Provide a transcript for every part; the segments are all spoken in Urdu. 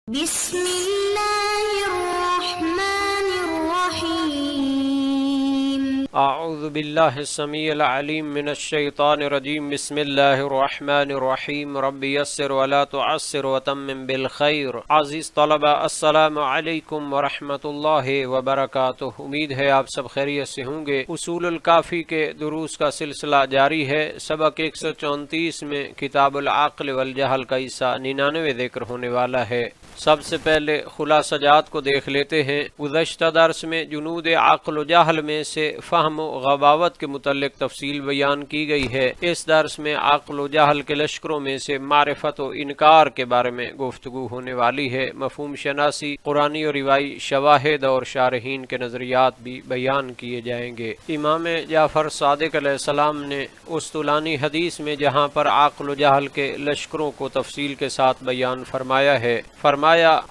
بسم اللہ الرحمن الرحیم اعوذ باللہ السمیع العلیم من الشیطان الرجیم بسم اللہ الرحمن الرحیم رب یسر ولا تعسر وتمم بالخیر۔ عزیز طلبہ السلام علیکم ورحمۃ اللہ وبرکاتہ، امید ہے آپ سب خیریت سے ہوں گے۔ اصول الکافی کے دروس کا سلسلہ جاری ہے۔ سبق 134 میں کتاب العقل والجہل کا حصہ 99 ذکر ہونے والا ہے۔ سب سے پہلے خلاصہ جات کو دیکھ لیتے ہیں۔ گزشتہ درس میں جنود عقل و جہل میں سے فہم و غباوت کے متعلق تفصیل بیان کی گئی ہے۔ اس درس میں عقل و جہل کے لشکروں میں سے معرفت و انکار کے بارے میں گفتگو ہونے والی ہے۔ مفہوم شناسی، قرآنی اور روایی شواہد اور شارحین کے نظریات بھی بیان کیے جائیں گے۔ امام جعفر صادق علیہ السلام نے اسطولانی حدیث میں جہاں پر عقل و جہل کے لشکروں کو تفصیل کے ساتھ بیان فرمایا ہے، فرمایا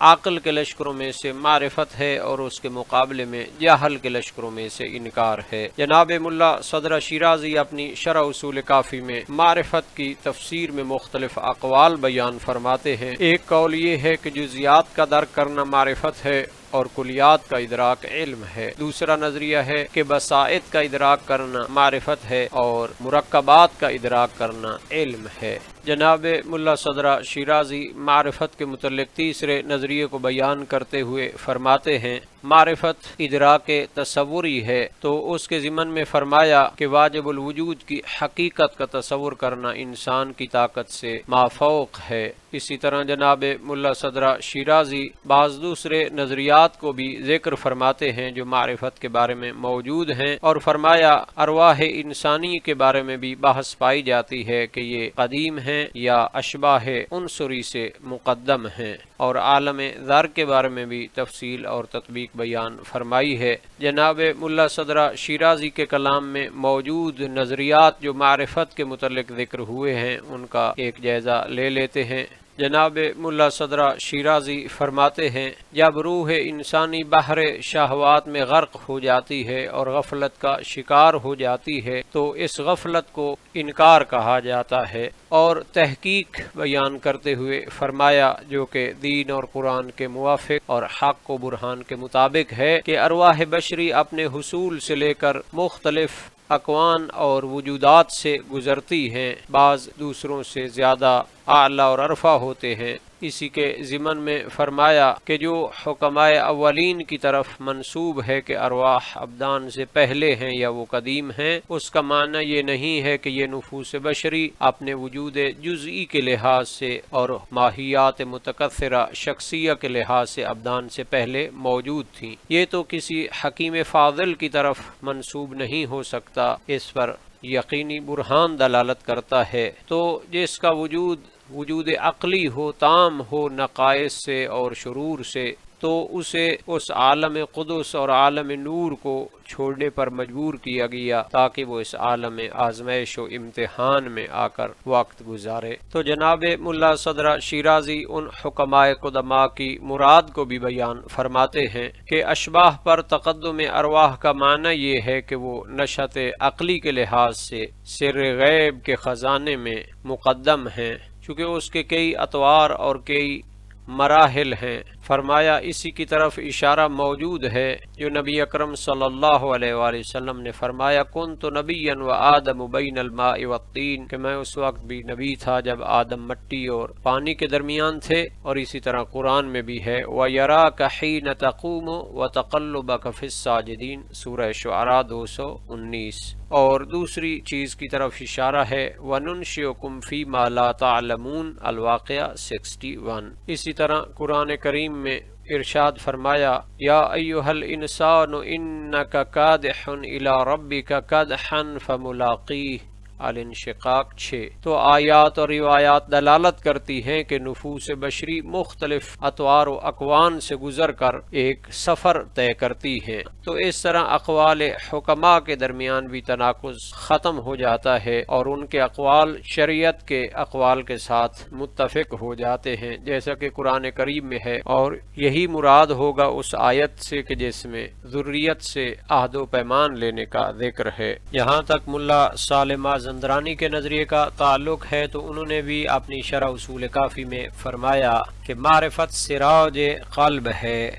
عقل کے لشکروں میں سے معرفت ہے اور اس کے مقابلے میں جہل کے لشکروں میں سے انکار ہے۔ جناب ملا صدر شیرازی اپنی شرح اصول کافی میں معرفت کی تفسیر میں مختلف اقوال بیان فرماتے ہیں۔ ایک قول یہ ہے کہ جزیات کا درک کرنا معرفت ہے اور کلیات کا ادراک علم ہے۔ دوسرا نظریہ ہے کہ بسائط کا ادراک کرنا معرفت ہے اور مرکبات کا ادراک کرنا علم ہے۔ جناب ملا صدر شیرازی معرفت کے متعلق تیسرے نظریے کو بیان کرتے ہوئے فرماتے ہیں معرفت ادراک تصوری ہے، تو اس کے ضمن میں فرمایا کہ واجب الوجود کی حقیقت کا تصور کرنا انسان کی طاقت سے مافوق ہے۔ اسی طرح جناب ملا صدر شیرازی بعض دوسرے نظریات کو بھی ذکر فرماتے ہیں جو معرفت کے بارے میں موجود ہیں، اور فرمایا ارواح انسانی کے بارے میں بھی بحث پائی جاتی ہے کہ یہ قدیم ہیں یا اشباح عنصری سے مقدم ہیں، اور عالم ذر کے بارے میں بھی تفصیل اور تطبیق بیان فرمائی ہے۔ جناب ملا صدر شیرازی کے کلام میں موجود نظریات جو معرفت کے متعلق ذکر ہوئے ہیں ان کا ایک جائزہ لے لیتے ہیں۔ جناب ملا صدر شیرازی فرماتے ہیں جب روح انسانی بحر شہوات میں غرق ہو جاتی ہے اور غفلت کا شکار ہو جاتی ہے تو اس غفلت کو انکار کہا جاتا ہے، اور تحقیق بیان کرتے ہوئے فرمایا جو کہ دین اور قرآن کے موافق اور حق و برہان کے مطابق ہے کہ ارواح بشری اپنے حصول سے لے کر مختلف اکوان اور وجودات سے گزرتی ہیں، بعض دوسروں سے زیادہ اعلیٰ اور ارفع ہوتے ہیں۔ اسی کے ضمن میں فرمایا کہ جو حکمائے اولین کی طرف منسوب ہے کہ ارواح ابدان سے پہلے ہیں یا وہ قدیم ہیں، اس کا معنی یہ نہیں ہے کہ یہ نفوس بشری اپنے وجود جزئی کے لحاظ سے اور ماہیات متکثرہ شخصیہ کے لحاظ سے ابدان سے پہلے موجود تھیں۔ یہ تو کسی حکیم فاضل کی طرف منسوب نہیں ہو سکتا، اس پر یقینی برہان دلالت کرتا ہے۔ تو جس کا وجود عقلی ہو، تام ہو نقائص سے اور شرور سے، تو اسے اس عالم قدس اور عالم نور کو چھوڑنے پر مجبور کیا گیا تاکہ وہ اس عالم آزمائش و امتحان میں آ کر وقت گزارے۔ تو جناب ملا صدر شیرازی ان حکمائے قدماء کی مراد کو بھی بیان فرماتے ہیں کہ اشباح پر تقدم ارواح کا معنی یہ ہے کہ وہ نشأت عقلی کے لحاظ سے سر غیب کے خزانے میں مقدم ہیں، چونکہ اس کے کئی اطوار اور کئی مراحل ہیں۔ فرمایا اسی کی طرف اشارہ موجود ہے جو نبی اکرم صلی اللہ علیہ وآلہ وسلم نے فرمایا کنت نبیا وآدم بین الماء والطین، کہ میں اس وقت بھی نبی تھا جب آدم مٹی اور پانی کے درمیان تھے، اور اسی طرح قرآن میں بھی ہے وَيَرَاكَ حِينَ تَقُومُ وَتَقَلُّبَكَ فِي السَّاجِدِينَ، سورہ شعراء 219۔ اور دوسری چیز کی طرف اشارہ ہے وَنُنشِئُكُمْ فِي مَا لَا تَعْلَمُونَ، الواقعہ 61۔ اسی طرح قرآن کریم میں ارشاد فرمایا یا ایھا الانسان انک کادح الی ربک کدحا فملاقیہ، الانشقاق 6۔ تو آیات اور روایات دلالت کرتی ہیں کہ نفوس بشری مختلف اطوار و اکوان سے گزر کر ایک سفر طے کرتی ہیں، تو اس طرح اقوال حکماء کے درمیان بھی تناقض ختم ہو جاتا ہے اور ان کے اقوال شریعت کے اقوال کے ساتھ متفق ہو جاتے ہیں، جیسا کہ قرآن کریم میں ہے، اور یہی مراد ہوگا اس آیت سے کہ جس میں ذریت سے عہد و پیمان لینے کا ذکر ہے۔ یہاں تک ملا سالم مازندرانی کے نظریے کا تعلق ہے تو انہوں نے بھی اپنی شرح اصول کافی میں فرمایا کہ معرفت سراج قلب ہے،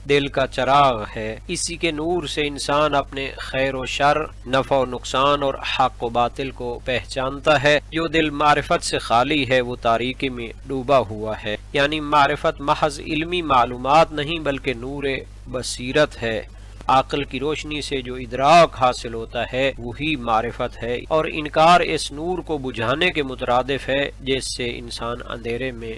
دل کا چراغ ہے، اسی کے نور سے انسان اپنے خیر و شر، نفع و نقصان اور حق و باطل کو پہچانتا ہے۔ جو دل معرفت سے خالی ہے وہ تاریکی میں ڈوبا ہوا ہے، یعنی معرفت محض علمی معلومات نہیں بلکہ نور بصیرت ہے۔ عقل کی روشنی سے جو ادراک حاصل ہوتا ہے وہی معرفت ہے، اور انکار اس نور کو بجھانے کے مترادف ہے جس سے انسان اندھیرے میں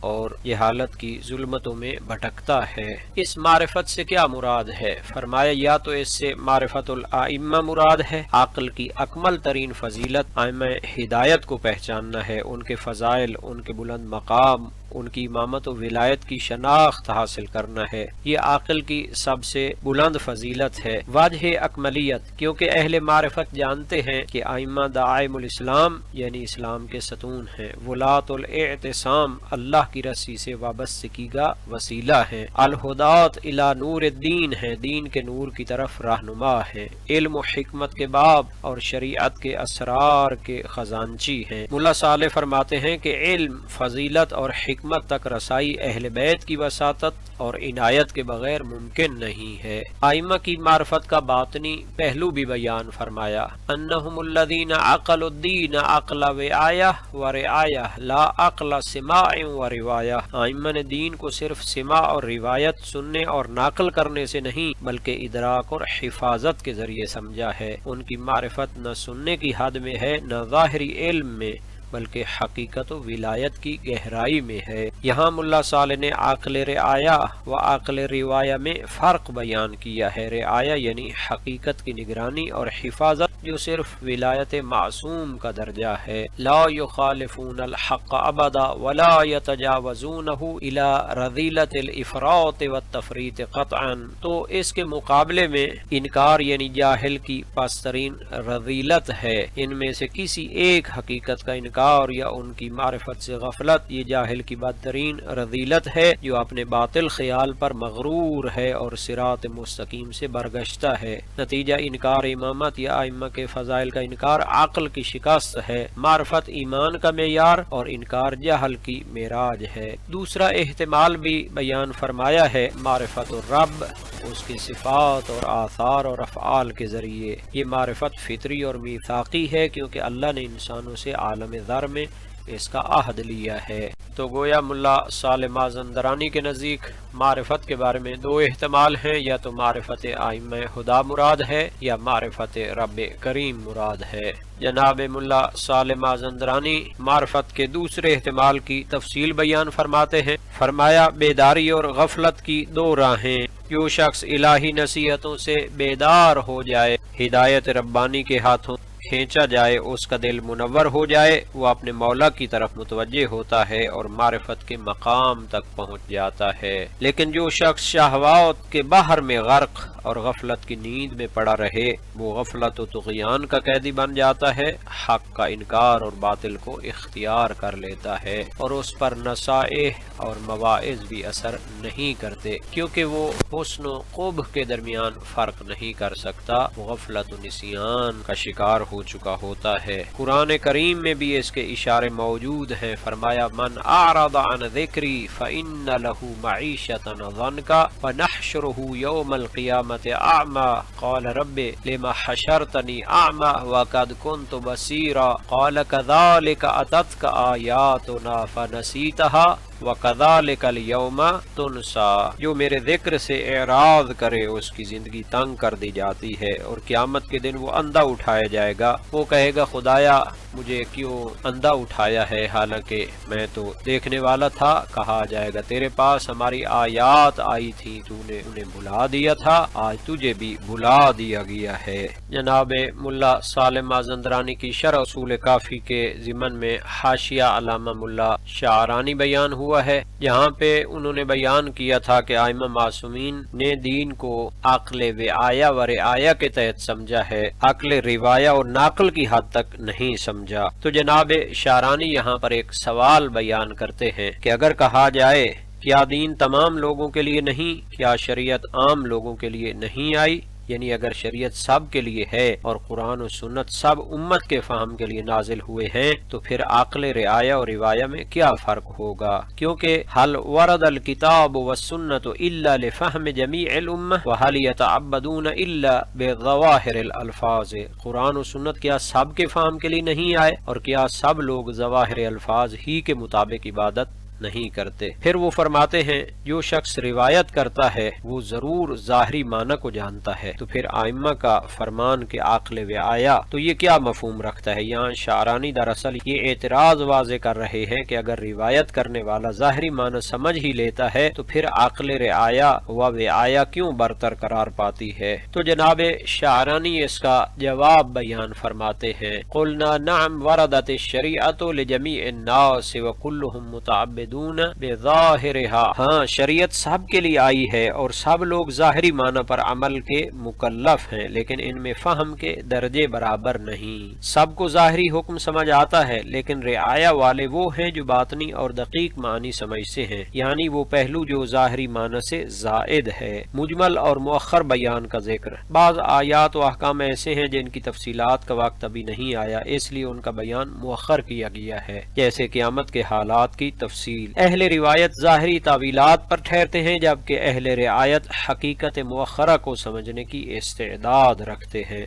اور جہالت کی ظلمتوں میں بھٹکتا ہے۔ اس معرفت سے کیا مراد ہے؟ فرمایا یا تو اس سے معرفت الائمہ مراد ہے، عقل کی اکمل ترین فضیلت ائمہ ہدایت کو پہچاننا ہے، ان کے فضائل، ان کے بلند مقام، ان کی امامت و ولایت کی شناخت حاصل کرنا ہے۔ یہ عقل کی سب سے بلند فضیلت ہے۔ وجہ اکملیت، کیونکہ اہل معرفت جانتے ہیں کہ ائمہ دعائم الاسلام یعنی اسلام کے ستون ہیں، ولاۃ الاعتصام اللہ کی رسی سے وابستگی کا وسیلہ ہیں، الہدات الی نور الدین ہیں، دین کے نور کی طرف رہنما ہیں، علم و حکمت کے باب اور شریعت کے اسرار کے خزانچی ہیں۔ ملا صالح فرماتے ہیں کہ علم، فضیلت اور حکمت تک رسائی اہل بیت کی وساطت اور عنایت کے بغیر ممکن نہیں ہے۔ ائمہ کی معرفت کا باطنی پہلو بھی بیان فرمایا، انہم الذین عقلوا الدین عقل وعایہ و رعایہ لا عقل سماع و روایہ۔ ائمہ نے دین کو صرف سماع اور روایت، سننے اور نقل کرنے سے نہیں بلکہ ادراک اور حفاظت کے ذریعے سمجھا ہے۔ ان کی معرفت نہ سننے کی حد میں ہے نہ ظاہری علم میں بلکہ حقیقت و ولایت کی گہرائی میں ہے۔ یہاں ملا صالح نے عقل رعایہ و عقل روایہ میں فرق بیان کیا ہے۔ رعایہ یعنی حقیقت کی نگرانی اور حفاظت جو صرف ولایت معصوم کا درجہ ہے، لا یخالفون الحق ابدا ولا یتجاوزونہ الی رذیلۃ الافراط والتفریط قطعا۔ تو اس کے مقابلے میں انکار یعنی جاہل کی پسترین رذیلت ہے، ان میں سے کسی ایک حقیقت کا انکار یا ان کی معرفت سے غفلت یہ جاہل کی بدترین رذیلت ہے جو اپنے باطل خیال پر مغرور ہے اور صراط مستقیم سے برگشتہ ہے۔ نتیجہ انکار امامت یا ائمہ کے فضائل کا انکار عقل کی شکست ہے، معرفت ایمان کا معیار اور انکار جہل کی معراج ہے۔ دوسرا احتمال بھی بیان فرمایا ہے، معرفت الرب، اس کی صفات اور آثار اور افعال کے ذریعے۔ یہ معرفت فطری اور میثاقی ہے کیونکہ اللہ نے انسانوں سے عالم ذر میں اس کا عہد لیا ہے۔ تو گویا ملا صالح مازندرانی کے نزدیک معرفت کے بارے میں دو احتمال ہیں، یا تو معرفت ائمہ خدا مراد ہے یا معرفت رب کریم مراد ہے۔ جناب ملا صالح مازندرانی معرفت کے دوسرے احتمال کی تفصیل بیان فرماتے ہیں، فرمایا بیداری اور غفلت کی دو راہیں، جو شخص الہی نصیحتوں سے بیدار ہو جائے، ہدایت ربانی کے ہاتھوں کھینچا جائے، اس کا دل منور ہو جائے، وہ اپنے مولا کی طرف متوجہ ہوتا ہے اور معرفت کے مقام تک پہنچ جاتا ہے۔ لیکن جو شخص شہوات کے بحر میں غرق اور غفلت کی نیند میں پڑا رہے، وہ غفلت و طغیان کا قیدی بن جاتا ہے، حق کا انکار اور باطل کو اختیار کر لیتا ہے، اور اس پر نصائح اور مواعظ بھی اثر نہیں کرتے، کیونکہ وہ حسن و قبح کے درمیان فرق نہیں کر سکتا، وہ غفلت و نسیان کا شکار ہو چکا ہوتا ہے۔ قرآن کریم میں بھی اس کے اشارے موجود ہیں، فرمایا من اعرض عن ذکری فإن له معیشة ضنکا ونحشره یوم القیامة اعمی قال رب لما حشرتنی اعمی وقد كنت بصیرا قال كذلك اتتك آیاتنا فنسیتها وَكَذَلِكَ الْيَوْمَ تُنْسَى۔ جو میرے ذکر سے اعراض کرے اس کی زندگی تنگ کر دی جاتی ہے، اور قیامت کے دن وہ اندھا اٹھایا جائے گا، وہ کہے گا خدایا مجھے کیوں اندھا اٹھایا ہے، حالانکہ میں تو دیکھنے والا تھا۔ کہا جائے گا تیرے پاس ہماری آیات آئی تھی، تو نے انہیں بھلا دیا تھا، آج تجھے بھی بھلا دیا گیا ہے۔ جناب ملا صالح مازندرانی کی شرح اصول کافی کے ضمن میں حاشیہ علامہ ملا شعرانی بیان ہوا ہے، جہاں پہ انہوں نے بیان کیا تھا کہ ائمہ معصومین نے دین کو عقل وعایہ و رعایہ کے تحت سمجھا ہے، عقل روایہ اور نقل کی حد تک نہیں سمجھا۔ تو جناب شعرانی یہاں پر ایک سوال بیان کرتے ہیں کہ اگر کہا جائے کیا دین تمام لوگوں کے لیے نہیں، کیا شریعت عام لوگوں کے لیے نہیں آئی؟ یعنی اگر شریعت سب کے لیے ہے اور قرآن و سنت سب امت کے فہم کے لیے نازل ہوئے ہیں تو پھر عقل رعایہ اور روایہ میں کیا فرق ہوگا؟ کیونکہ حل ورد الکتاب والسنت الا لفہم جمیع الامہ وحل یتعبدون الا بظواہر الالفاظ، قرآن و سنت کیا سب کے فہم کے لیے نہیں آئے اور کیا سب لوگ ظواہر الفاظ ہی کے مطابق عبادت نہیں کرتے؟ پھر وہ فرماتے ہیں جو شخص روایت کرتا ہے وہ ضرور ظاہری معنی کو جانتا ہے، تو پھر ائمہ کا فرمان کے عقل و آیا تو یہ کیا مفہوم رکھتا ہے؟ یہاں شعرانی دراصل یہ اعتراض واضح کر رہے ہیں کہ اگر روایت کرنے والا ظاہری معنی سمجھ ہی لیتا ہے تو پھر عقل رعایا و آیا کیوں برتر قرار پاتی ہے؟ تو جناب شعرانی اس کا جواب بیان فرماتے ہیں، قلنا نعم وردت الشریعۃ لجمیع الناس وکلہم متعبد بظاہرها، ہاں شریعت سب کے لیے آئی ہے اور سب لوگ ظاہری معنی پر عمل کے مکلف ہیں، لیکن ان میں فہم کے درجے برابر نہیں۔ سب کو ظاہری حکم سمجھ آتا ہے لیکن رعایہ والے وہ ہیں جو باطنی اور دقیق معنی سمجھتے ہیں، یعنی وہ پہلو جو ظاہری معنی سے زائد ہے۔ مجمل اور مؤخر بیان کا ذکر، بعض آیات و احکام ایسے ہیں جن کی تفصیلات کا وقت ابھی نہیں آیا، اس لیے ان کا بیان مؤخر کیا گیا ہے، جیسے قیامت کے حالات کی تفصیل۔ اہل روایت ظاہری تعویلات پر ٹھہرتے ہیں جبکہ اہل رعایت حقیقت مؤخرہ کو سمجھنے کی استعداد رکھتے ہیں۔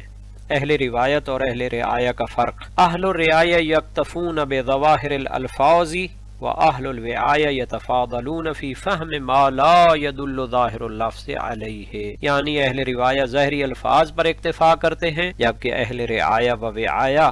اہل روایت اور اہل رعایہ کا فرق، اہل الرعایہ یکتفون بظواہر الالفاظ وَأَهْلُ الْوِعَایَةِ يَتَفَاضَلُونَ فِي فَهْمِ مَا لَا يَدُلُّ ظَاهِرُ اللَّفْظِ عَلَيْهِ، یعنی اہل روایہ ظاہری الفاظ پر اکتفا کرتے ہیں جبکہ اہل رعایہ و وعایہ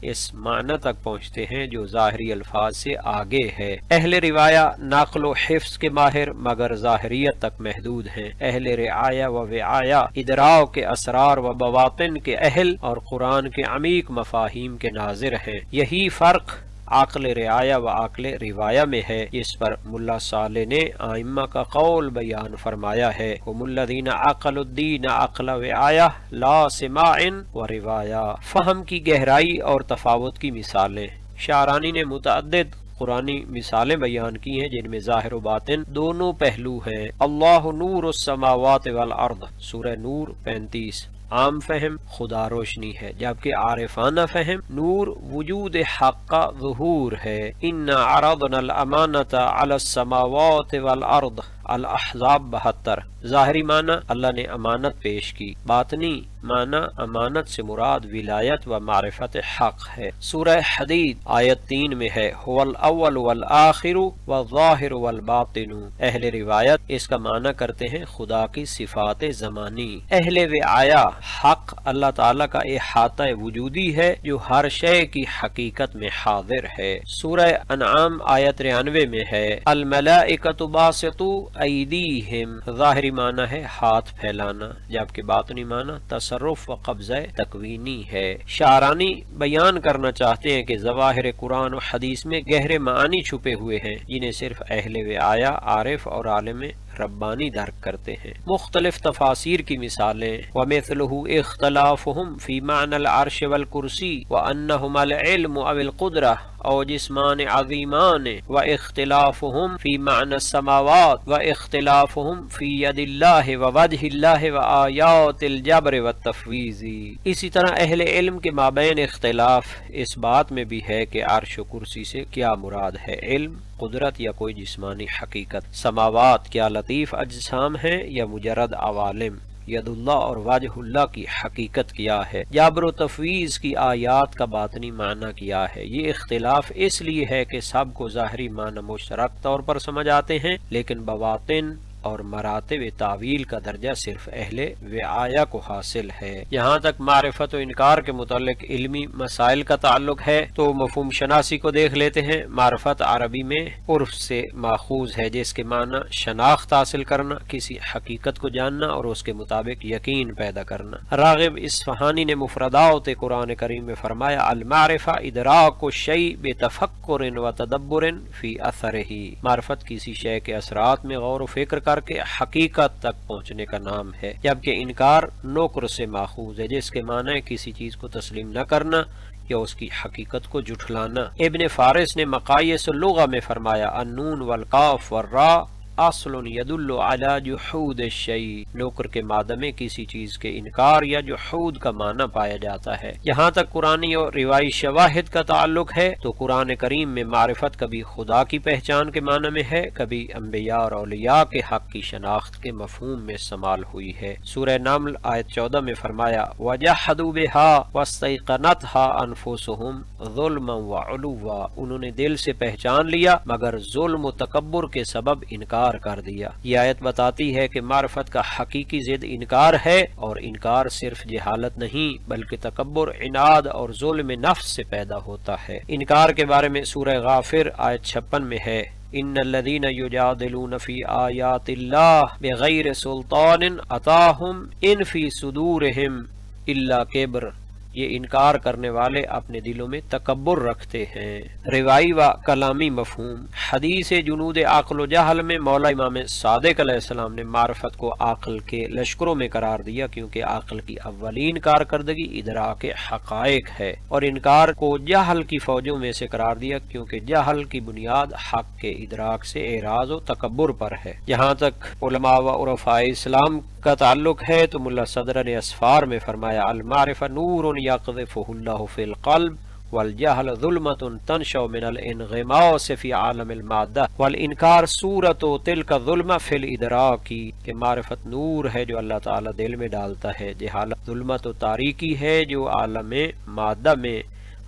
اس معنی تک پہنچتے ہیں جو ظاہری الفاظ سے آگے ہے۔ اہل روایہ نقل و حفظ کے ماہر مگر ظاہریت تک محدود ہیں، اہل رعایہ و وعایہ ادراک کے اسرار و بواطن کے اہل اور قرآن کے عمیق مفاہیم کے ناظر ہیں۔ یہی فرق عقل رعایہ و عقل روایہ میں ہے، جس پر ملا صالح نے ائمہ کا قول بیان فرمایا ہے، ہم الذین عقلوا الدین عقل وعایہ لا سماع و روایہ۔ فہم کی گہرائی اور تفاوت کی مثالیں، شعرانی نے متعدد قرآنی مثالیں بیان کی ہیں جن میں ظاہر و باطن دونوں پہلو ہیں۔ اللہ نور السماوات والارض، سورہ نور 35۔ عام فہم خدا روشنی ہے جبکہ عارفانہ فہم نور وجود حق کا ظہور ہے۔ انا عرضنا الامانۃ علی السماوات والارض، الاحزاب 72۔ ظاہری معنی اللہ نے امانت پیش کی، باطنی معنی امانت سے مراد ولایت و معرفت حق ہے۔ سورہ حدید آیت 3 میں ہے، هو الاول والآخر والظاہر والباطن۔ اہل روایت اس کا معنی کرتے ہیں خدا کی صفات زمانی۔ اہل وعایہ حق اللہ تعالیٰ کا احاطہ وجودی ہے جو ہر شے کی حقیقت میں حاضر ہے۔ سورہ انعام آیت 93 میں ہے، الملائکۃ باسطوا ایدیہم، ظاہری معنی ہے ہاتھ پھیلانا جبکہ باطنی معنی تصرف و قبضہ تکوینی ہے۔ شعرانی بیان کرنا چاہتے ہیں کہ ظواہر قرآن و حدیث میں گہرے معانی چھپے ہوئے ہیں جنہیں صرف اہل وعایہ عارف اور عالم ربانی درک کرتے ہیں۔ مختلف تفاسیر کی مثالیں، وَمِثْلُهُ اِخْتِلَافُهُمْ فِي مَعْنَى الْعَرْشِ وَالْكُرْسِي وَأَنَّهُمَا الْعِلْمُ أَوِ الْقُدْرَةُ أَوْ جِسْمَانِ عَظِيمَانِ وَاِخْتِلَافُهُمْ فِي مَعْنَى السَّمَاوَاتِ وَاِخْتِلَافُهُمْ فِي يَدِ اللَّهِ وَوَجْهِ اللَّهِ وَآيَاتِ الْجَبْرِ وَالتَّفْوِيضِ۔ اسی طرح اہل علم کے مابین اختلاف اس بات میں بھی ہے کہ عرش و کرسی سے کیا مراد ہے، علم، قدرت یا کوئی جسمانی حقیقت، سماوات کیا لطیف اجسام ہیں یا مجرد عوالم، ید اللہ اور وجہ اللہ کی حقیقت کیا ہے، جبر و تفویض کی آیات کا باطنی معنی کیا ہے۔ یہ اختلاف اس لیے ہے کہ سب کو ظاہری معنی مشترک طور پر سمجھ آتے ہیں لیکن بواطن اور مراتب تعویل کا درجہ صرف اہل وعایہ کو حاصل ہے۔ یہاں تک معرفت و انکار کے متعلق علمی مسائل کا تعلق ہے تو مفہوم شناسی کو دیکھ لیتے ہیں۔ معرفت عربی میں عرف سے ماخوذ ہے جس کے معنی شناخت حاصل کرنا، کسی حقیقت کو جاننا اور اس کے مطابق یقین پیدا کرنا۔ راغب اصفہانی نے مفردات قرآن کریم میں فرمایا، المعرفہ ادراک الشیء بتفکر و تدبر فی اثرہ، معرفت کسی شے کے اثرات میں غور و فکر کر کے حقیقت تک پہنچنے کا نام ہے، جبکہ انکار نکر سے ماخوذ ہے جس کے معنی کسی چیز کو تسلیم نہ کرنا یا اس کی حقیقت کو جھٹلانا۔ ابن فارس نے مقایس اللغہ میں فرمایا، النون والقاف والراء اصل يدل على جحود الشيء، نوکر کے مادہ میں کسی چیز کے انکار یا جحود کا معنی پایا جاتا ہے۔ یہاں تک قرآنی اور روایی شواہد کا تعلق ہے تو قرآن کریم میں معرفت کبھی خدا کی پہچان کے معنی میں ہے، کبھی انبیاء اور اولیاء کے حق کی شناخت کے مفہوم میں استعمال ہوئی ہے۔ سورہ نمل آیت 14 میں فرمایا وَجَحَدُوا بِهَا وَاسْتَيْقَنَتْهَا أَنفُسُهُمْ ظُلْمًا وَعُلُوًّا، انہوں نے دل سے پہچان لیا مگر ظلم و تکبر کے سبب انکار کر دیا۔ یہ آیت بتاتی ہے کہ معرفت کا حقیقی ضد انکار ہے، اور انکار صرف جہالت نہیں بلکہ تکبر، عناد اور ظلم نفس سے پیدا ہوتا ہے۔ انکار کے بارے میں سورہ غافر آیت 56 میں ہے ان الذين يجادلون في آيات الله بغير سلطان أتاهم إن في صدورهم إلا كبر، یہ انکار کرنے والے اپنے دلوں میں تکبر رکھتے ہیں۔ روایی و کلامی مفہوم، حدیث جنود عقل و جہل میں مولا امام صادق علیہ السلام نے معرفت کو عقل کے لشکروں میں قرار دیا، کیونکہ عقل کی اولین کارکردگی ادراک حقائق ہے، اور انکار کو جہل کی فوجوں میں سے قرار دیا کیونکہ جہل کی بنیاد حق کے ادراک سے اعراض و تکبر پر ہے۔ جہاں تک علماء و عرفاء اسلام کا تعلق ہے تو ملا صدر نے اسفار میں فرمایا المعرفہ نور یقذفہ اللہ فی القلب والجہل ظلمت تنشأ من الانغماس فی عالم المادہ والانکار صورت تلک الظلمہ فی الادراک، کہ معرفت نور ہے جو اللہ تعالی دل میں ڈالتا ہے، جہالت ظلمت و تاریکی ہے جو عالم مادہ میں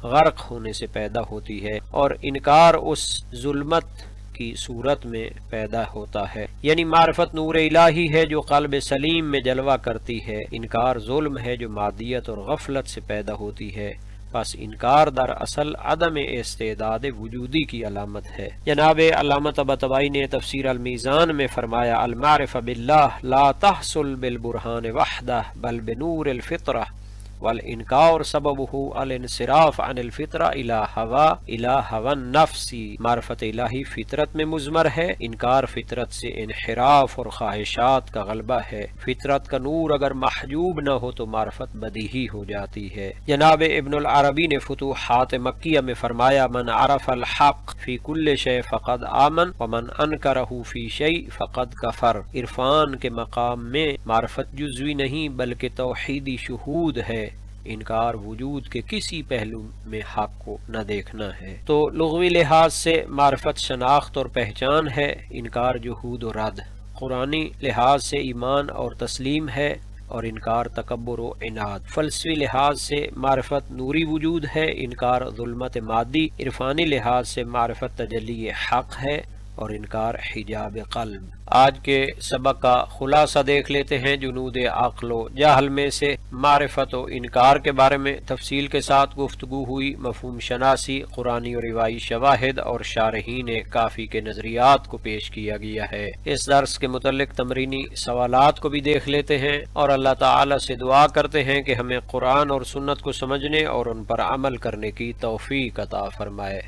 غرق ہونے سے پیدا ہوتی ہے، اور انکار اس ظلمت کی صورت میں پیدا ہوتا ہے۔ یعنی معرفت نور الہی ہے جو قلب سلیم میں جلوہ کرتی ہے، انکار ظلم ہے جو مادیت اور غفلت سے پیدا ہوتی ہے، پس انکار در اصل عدم استعداد وجودی کی علامت ہے۔ جناب علامہ طباطبائی نے تفسیر المیزان میں فرمایا المعرفہ باللہ لا تحصل بالبرہان وحدہ بل بنور الفطرہ والانکار سببہ الانصراف عن الفطرہ الی ہوا النفس، معرفت الہی فطرت میں مضمر ہے، انکار فطرت سے انحراف اور خواہشات کا غلبہ ہے۔ فطرت کا نور اگر محجوب نہ ہو تو معرفت بدیہی ہو جاتی ہے۔ جناب ابن العربی نے فتوحات مکیہ میں فرمایا من عرف الحق فی کل شیء فقد آمن ومن انکرہ فی شیء فقد کفر، عرفان کے مقام میں معرفت جزوی نہیں بلکہ توحیدی شہود ہے، انکار وجود کے کسی پہلو میں حق کو نہ دیکھنا ہے۔ تو لغوی لحاظ سے معرفت شناخت اور پہچان ہے، انکار جحود و رد۔ قرآنی لحاظ سے ایمان اور تسلیم ہے، اور انکار تکبر و عناد۔ فلسفی لحاظ سے معرفت نوری وجود ہے، انکار ظلمت مادی۔ عرفانی لحاظ سے معرفت تجلی حق ہے، اور انکار حجاب قلب۔ آج کے سبق کا خلاصہ دیکھ لیتے ہیں۔ جنود عقل و جہل میں سے معرفت و انکار کے بارے میں تفصیل کے ساتھ گفتگو ہوئی، مفہوم شناسی، قرآنی و روایی شواہد اور شارحین کافی کے نظریات کو پیش کیا گیا ہے۔ اس درس کے متعلق تمرینی سوالات کو بھی دیکھ لیتے ہیں، اور اللہ تعالی سے دعا کرتے ہیں کہ ہمیں قرآن اور سنت کو سمجھنے اور ان پر عمل کرنے کی توفیق عطا فرمائے۔